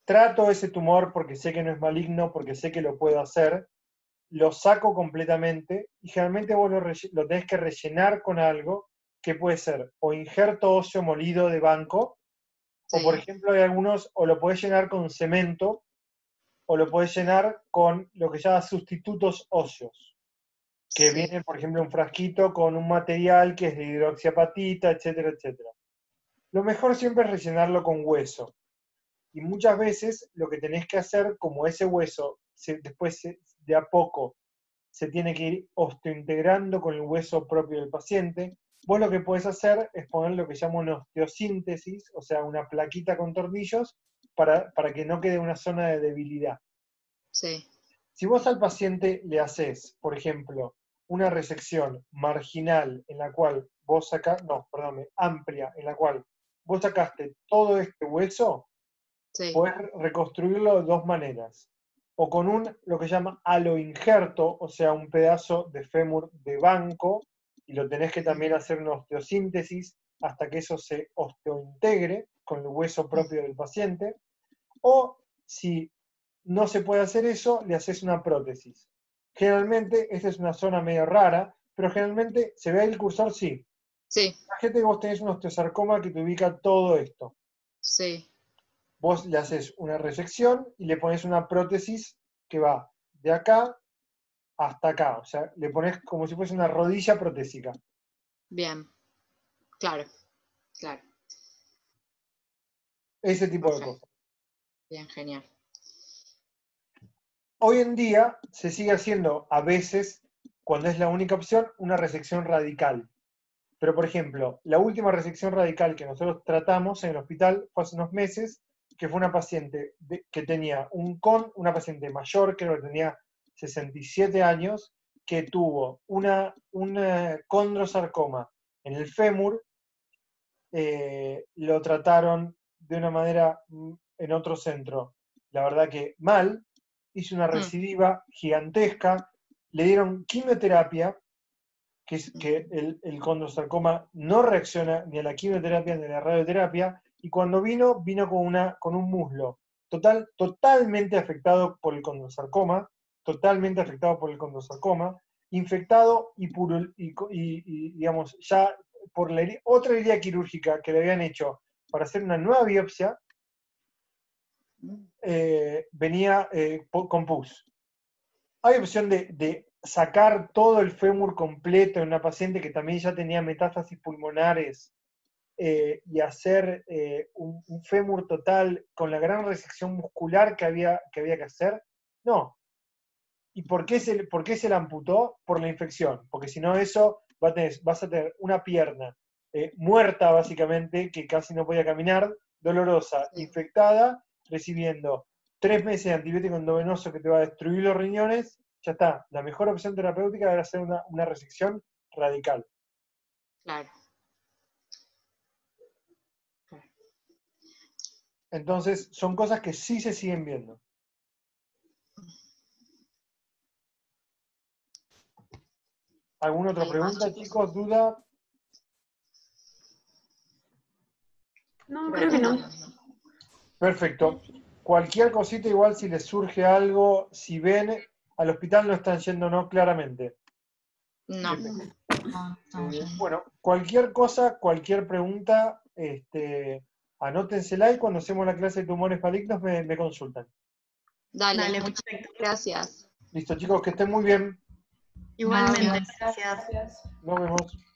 Speaker 2: trato ese tumor porque sé que no es maligno, porque sé que lo puedo hacer, lo saco completamente y generalmente vos lo tenés que rellenar con algo que puede ser o injerto óseo molido de banco,
Speaker 1: Sí.
Speaker 2: o por ejemplo hay algunos, o lo podés llenar con cemento, o lo podés llenar con lo que se llama sustitutos óseos, que
Speaker 1: Sí.
Speaker 2: vienen, por ejemplo, un frasquito con un material que es de hidroxiapatita, etcétera, etcétera. Lo mejor siempre es rellenarlo con hueso. Y muchas veces lo que tenés que hacer, como ese hueso después de a poco se tiene que ir osteointegrando con el hueso propio del paciente, vos lo que podés hacer es poner lo que llamo una osteosíntesis, o sea, una plaquita con tornillos, para que no quede una zona de debilidad.
Speaker 1: Sí.
Speaker 2: Si vos al paciente le haces, por ejemplo, una resección marginal en la cual vos amplia, en la cual vos sacaste todo este hueso,
Speaker 1: Sí.
Speaker 2: podés reconstruirlo de dos maneras. O con lo que llama aloinjerto, o sea, un pedazo de fémur de banco, y lo tenés que también hacer una osteosíntesis hasta que eso se osteointegre con el hueso propio del paciente. O si no se puede hacer eso, le haces una prótesis. Generalmente, esta es una zona medio rara, pero generalmente se ve ahí el cursor, sí.
Speaker 1: Sí.
Speaker 2: Imagínate que vos tenés un osteosarcoma que te ubica todo esto.
Speaker 1: Sí.
Speaker 2: Vos le haces una resección y le pones una prótesis que va de acá hasta acá. O sea, le pones como si fuese una rodilla protésica.
Speaker 1: Bien. Claro. Claro.
Speaker 2: Ese tipo de
Speaker 1: Ok.
Speaker 2: cosas.
Speaker 1: Bien, genial.
Speaker 2: Hoy en día se sigue haciendo a veces, cuando es la única opción, una resección radical. Pero, por ejemplo, la última resección radical que nosotros tratamos en el hospital fue hace unos meses, que fue una paciente que tenía una paciente mayor, creo que tenía 67 años, que tuvo un condrosarcoma en el fémur. Lo trataron de una manera en otro centro, la verdad que mal, hizo una recidiva gigantesca, le dieron quimioterapia, que es que el condrosarcoma no reacciona ni a la quimioterapia ni a la radioterapia, y cuando vino con un muslo totalmente afectado por el condrosarcoma, infectado y digamos, ya por otra herida quirúrgica que le habían hecho para hacer una nueva biopsia, venía con pus. Hay opción de sacar todo el fémur completo en una paciente que también ya tenía metástasis pulmonares y hacer un fémur total con la gran resección muscular que había que hacer. No. ¿Y por qué se la amputó? Por la infección. Porque si no eso vas a tener una pierna muerta básicamente, que casi no podía caminar, dolorosa,
Speaker 1: Sí.
Speaker 2: infectada, recibiendo 3 meses de antibiótico endovenoso que te va a destruir los riñones. Ya está. La mejor opción terapéutica era hacer una resección radical.
Speaker 1: Claro.
Speaker 2: Entonces, son cosas que sí se siguen viendo. ¿Alguna otra
Speaker 1: Ahí va,
Speaker 2: pregunta,
Speaker 1: chicos.
Speaker 2: chicos? ¿Duda?
Speaker 5: No, creo que no.
Speaker 2: Perfecto. Cualquier cosita, igual si les surge algo, si ven, al hospital no están yendo, ¿no? Claramente.
Speaker 1: No.
Speaker 6: No, estamos yendo.
Speaker 2: Bueno, cualquier cosa, cualquier pregunta, anótensela y cuando hacemos la clase de tumores malignos me consultan.
Speaker 1: Dale,
Speaker 4: Dale,
Speaker 1: muchas
Speaker 4: perfecto.
Speaker 1: gracias.
Speaker 2: Listo, chicos, que estén muy bien.
Speaker 4: Igualmente,
Speaker 6: Gracias.
Speaker 4: gracias.
Speaker 2: Nos vemos.